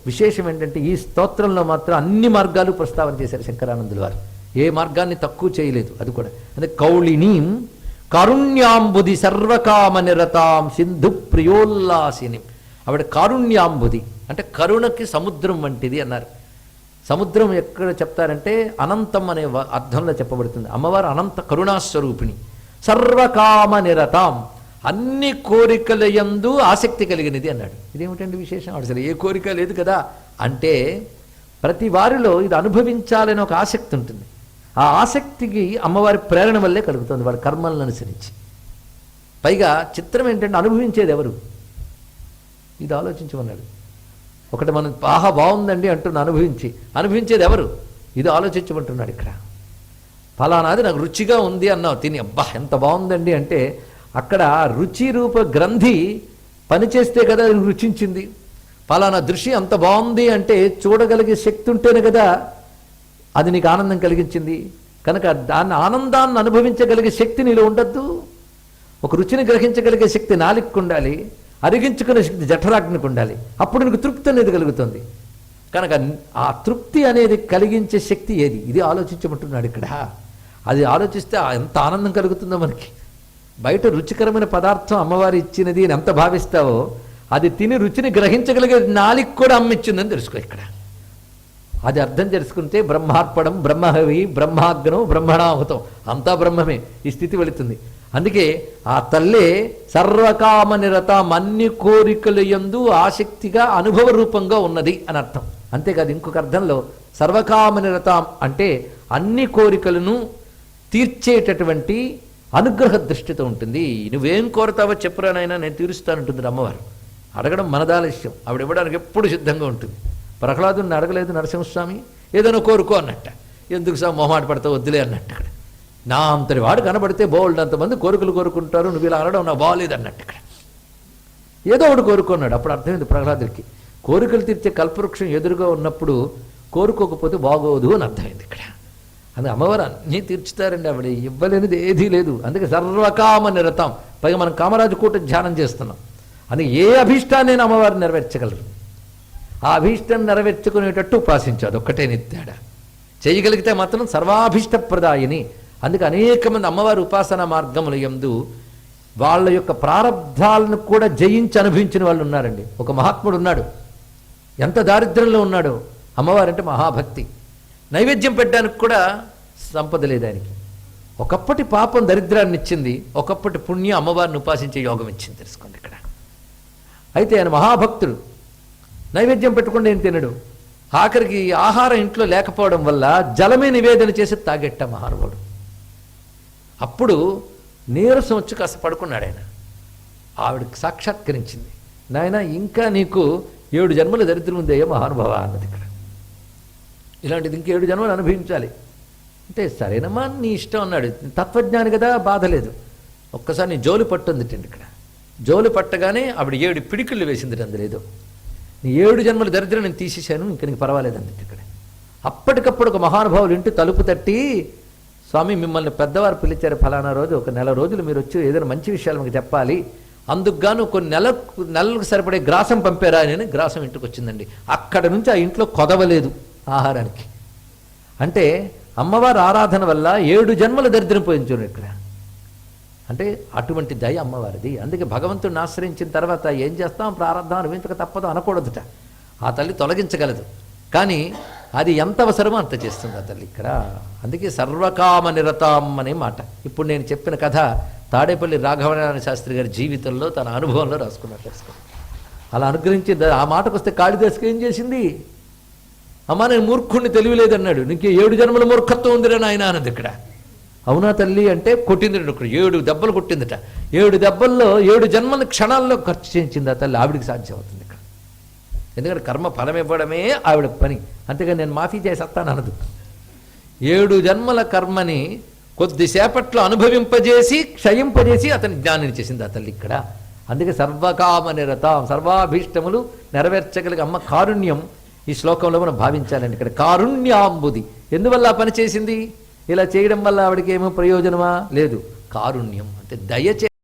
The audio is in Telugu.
విశేషం ఏంటంటే ఈ స్తోత్రంలో మాత్రం అన్ని మార్గాలు ప్రస్తావన చేశారు శంకరానందుల వారు. ఏ మార్గాన్ని తక్కువ చేయలేదు. అది కూడా అంటే కౌళినీం కారుణ్యాంబుది సర్వకామ నిరతాం సింధు ప్రియోల్లాసిని. ఆవిడ కారుణ్యాంబుది అంటే కరుణకి సముద్రం వంటిది అన్నారు. సముద్రం ఎక్కడ చెప్తారంటే అనంతం అనే అర్థంలో చెప్పబడుతుంది. అమ్మవారు అనంత కరుణాస్వరూపిణి. సర్వకామ నిరతాం అన్ని కోరికల యందు ఆసక్తి కలిగినది అన్నాడు. ఇదేమిటండి విశేషం? అసలు ఏ కోరిక లేదు కదా అంటే ప్రతి వారిలో ఇది అనుభవించాలని ఒక ఆసక్తి ఉంటుంది. ఆ ఆసక్తికి అమ్మవారి ప్రేరణ వల్లే కలుగుతుంది వాడి కర్మలను అనుసరించి. పైగా చిత్రం ఏంటంటే అనుభవించేది ఎవరు? ఇది ఆలోచించమన్నాడు. ఒకటి మనం బాగా బాగుందండి అంటున్న అనుభవించేది ఎవరు? ఇది ఆలోచించమంటున్నాడు ఇక్కడ. ఫలానాది నాకు రుచిగా ఉంది అన్నావు, తిని అబ్బా ఎంత బాగుందండి అంటే అక్కడ రుచి రూప గ్రంథి పనిచేస్తే కదా రుచించింది. ఫలానా దృశ్యం అంత బాగుంది అంటే చూడగలిగే శక్తి ఉంటేనే కదా అది నీకు ఆనందం కలిగించింది. కనుక దాన్ని ఆనందాన్ని అనుభవించగలిగే శక్తి నీలో ఉండద్దు. ఒక రుచిని గ్రహించగలిగే శక్తి నాలికి ఉండాలి, అరిగించుకునే శక్తి జఠరాగ్నికి ఉండాలి. అప్పుడు నీకు తృప్తి అనేది కలుగుతుంది. కనుక ఆ తృప్తి అనేది కలిగించే శక్తి ఏది? ఇది ఆలోచించమంటున్నాడు ఇక్కడ. అది ఆలోచిస్తే ఎంత ఆనందం కలుగుతుందో మనకి. బయట రుచికరమైన పదార్థం అమ్మవారి ఇచ్చినది అని ఎంత భావిస్తావో అది తిని రుచిని గ్రహించగలిగే నాలికి కూడా అమ్మ ఇచ్చిందని తెలుసుకో ఇక్కడ. అది అర్థం తెలుసుకుంటే బ్రహ్మార్పణం బ్రహ్మహవి బ్రహ్మాగ్నం బ్రహ్మణాహుతం అంతా బ్రహ్మమే ఈ స్థితి వెళుతుంది. అందుకే ఆ తల్లే సర్వకామ నిరతం అన్ని కోరికల యందు ఆసక్తిగా అనుభవ రూపంగా ఉన్నది అని అర్థం. అంతేకాదు ఇంకొక అర్థంలో సర్వకామ నిరతం అంటే అన్ని కోరికలను తీర్చేటటువంటి అనుగ్రహ దృష్టితో ఉంటుంది. నువ్వేం కోరతావో చెప్పురానైనా నేను తీరుస్తానంటుంది అమ్మవారు. అడగడం మనదాలస్యం, ఆవిడ ఇవ్వడానికి ఎప్పుడు సిద్ధంగా ఉంటుంది. ప్రహ్లాదుని అడగలేదు నరసింహస్వామి, ఏదైనా కోరుకో అన్నట్ట. ఎందుకు సార్ మొహమాట పడతావు, వద్దులే అన్నట్టు. ఇక్కడ నా అంతటి వాడు కనబడితే బోల్డ్ అంతమంది కోరికలు కోరుకుంటారు, నువ్వు ఇలా అనడం నాకు బాగోలేదు అన్నట్టు. ఇక్కడ ఏదో ఒకటి కోరుకున్నాడు. అప్పుడు అర్థమైంది ప్రహ్లాదుడికి, కోరికలు తీర్చే కల్పవృక్షం ఎదురుగా ఉన్నప్పుడు కోరుకోకపోతే బాగోదు అని అర్థమైంది ఇక్కడ. అందుకే అమ్మవారు అన్నీ తీర్చుతారండి, ఆవిడ ఇవ్వలేనిది ఏదీ లేదు. అందుకే సర్వకామ నిరతం. పైగా మనం కామరాజు కూట ధ్యానం చేస్తున్నాం. అందుకే ఏ అభీష్టాన్ని అమ్మవారిని నెరవేర్చగలరు. ఆ అభీష్టం నెరవేర్చుకునేటట్టు ఉపాసించు, అదొక్కటే నిత్యాడ చేయగలిగితే మాత్రం సర్వాభీష్టప్రదాయిని. అందుకే అనేక మంది అమ్మవారి ఉపాసన మార్గముల యందు వాళ్ళ యొక్క ప్రారంధాలను కూడా జయించి అనుభవించిన వాళ్ళు ఉన్నారండి. ఒక మహాత్ముడు ఉన్నాడు, ఎంత దారిద్ర్యంలో ఉన్నాడో, అమ్మవారంటే మహాభక్తి. నైవేద్యం పెట్టడానికి కూడా సంపద లేదు ఆయనకి. ఒకప్పటి పాపం దరిద్రాన్ని ఇచ్చింది, ఒకప్పటి పుణ్యం అమ్మవారిని ఉపాసించే యోగం ఇచ్చింది. తెలుసుకోండి ఇక్కడ. అయితే ఆయన మహాభక్తుడు, నైవేద్యం పెట్టుకుంటే ఏం తినడు. ఆఖరికి ఆహారం ఇంట్లో లేకపోవడం వల్ల జలమే నివేదన చేసి తాగెట్ట మహానుభావుడు. అప్పుడు నీరసం వచ్చి కాస్త పడుకున్నాడు ఆయన. ఆవిడకి సాక్షాత్కరించింది, నాయన ఇంకా నీకు 7 జన్మల దరిద్రం ఉందయ్యా మహానుభావ అన్నది ఇక్కడ. ఇలాంటిది ఇంక 7 జన్మలు అనుభవించాలి అంటే సరేనమ్మా నీ ఇష్టం అన్నాడు. తత్వజ్ఞాని కదా, బాధ లేదు. ఒక్కసారి నీ జోలి పట్టుందిటండి ఇక్కడ. జోలి పట్టగానే ఆవిడ 7 పిడికిళ్ళు వేసింది. అందులేదో నీ 7 జన్మల దరిద్రం నేను తీసేశాను, ఇంక నీకు పర్వాలేదండి ఇక్కడ. అప్పటికప్పుడు ఒక మహానుభావులు ఇంటి తలుపు తట్టి, స్వామి మిమ్మల్ని పెద్దవారు పిలిచారు, ఫలానా రోజు ఒక నెల రోజులు మీరు వచ్చి ఏదైనా మంచి విషయాలు మీకు చెప్పాలి, అందుకు గాను కొన్ని నెలలకు సరిపడే గ్రాసం పంపారా అని. గ్రాసం ఇంటికి వచ్చిందండి. అక్కడ నుంచి ఆ ఇంట్లో కొదవలేదు ఆహారానికి. అంటే అమ్మవారి ఆరాధన వల్ల 7 జన్మల దరిద్రం పోయించు ఇక్కడ. అంటే అటువంటి దయ అమ్మవారిది. అందుకే భగవంతుడిని ఆశ్రయించిన తర్వాత ఏం చేస్తాం, ప్రారంధం అనుభవించక తప్పదు అనకూడదుట. ఆ తల్లి తొలగించగలదు, కానీ అది ఎంత అవసరమో అంత చేస్తుంది ఆ తల్లి ఇక్కడ. అందుకే సర్వకామ నిరతాం అనే మాట. ఇప్పుడు నేను చెప్పిన కథ తాడేపల్లి రాఘవనారాయణ శాస్త్రి గారి జీవితంలో తన అనుభవంలో రాసుకున్నట్టు తెలుసుకోండి. అలా అనుగ్రహించింది. ఆ మాటకు వస్తే కాళిదాసుకి ఏం చేసింది, అమ్మా నేను మూర్ఖుణ్ణి తెలియలేదన్నాడు, నీకు 7 జన్మల మూర్ఖత్వం ఉందిరా నాయన అన్నది ఇక్కడ. అవునా తల్లి అంటే కొట్టింది. 7 దెబ్బలు కొట్టిందట. 7 దెబ్బల్లో 7 జన్మల క్షణాల్లో ఖర్చు చేయించింది ఆ తల్లి. ఆవిడికి సాధ్యం అవుతుంది ఇక్కడ. ఎందుకంటే కర్మ ఫలం ఇవ్వడమే ఆవిడ పని. అంతేగాని నేను మాఫీ చేసేస్తాను అనదు. 7 జన్మల కర్మని కొద్దిసేపట్లో అనుభవింపజేసి క్షయింపజేసి అతని జ్ఞానిని చేసింది ఆ తల్లి ఇక్కడ. అందుకే సర్వకామ నిరతం, సర్వాభీష్టములు నెరవేర్చగలిగే అమ్మ కారుణ్యం ఈ శ్లోకంలో మనం భావించాలండి. ఇక్కడ కారుణ్యాంబుది. ఎందువల్ల పని చేసింది? ఇలా చేయడం వల్ల ఆవిడకి ఏమో ప్రయోజనమా? లేదు. కారుణ్యం అంటే దయ